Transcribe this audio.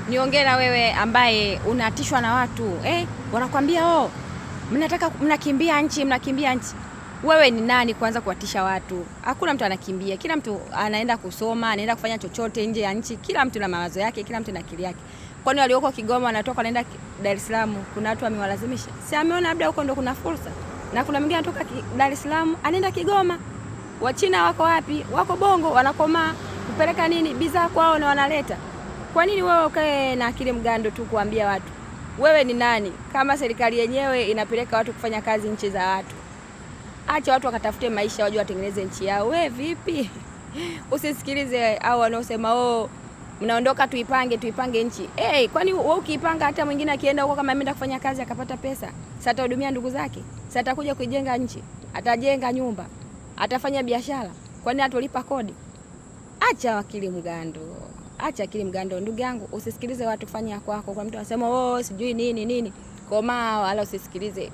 niongee na wewe ambaye unatishwa na watu wanakwambia mnakimbia nchi. Wewe ni nani kwanza kuwatisha watu? Hakuna mtu anakimbia, kila mtu anaenda kusoma, anaenda kufanya chochote nje ya nchi. Kila mtu na mawazo yake, kila mtu na akili yake. Kwani walioko Kigoma wanatoka wanaenda Dar es Salaam, kuna watu wamewalazimisha? Si ameona labda huko ndo kuna fursa, na kuna mwingine anatoka Dar es Salaam anaenda Kigoma. Wachina wako wapi? Wako Bongo, wanakomaa kupeleka nini bidhaa kwao na wanaleta. Kwa nini wewe ukae na akili mgando tu kuambia watu? Wewe ni nani kama serikali yenyewe inapeleka watu kufanya kazi nchi za watu? Acha watu wakatafute maisha, waje watengeneze nchi yao. Wewe vipi? Usisikilize au wanaosema mnaondoka tuipange nchi. Kwani wewe ukiipanga hata mwingine akienda huko kama ameenda kufanya kazi akapata pesa, sasa atahudumia ndugu zake, sasa atakuja kujenga nchi, atajenga nyumba, atafanya biashara, kwani atolipa kodi? Acha akili mgando ndugu yangu, usisikilize watu, fanya kwako. Kwa mtu anasema sijui nini komaa, wala usisikilize.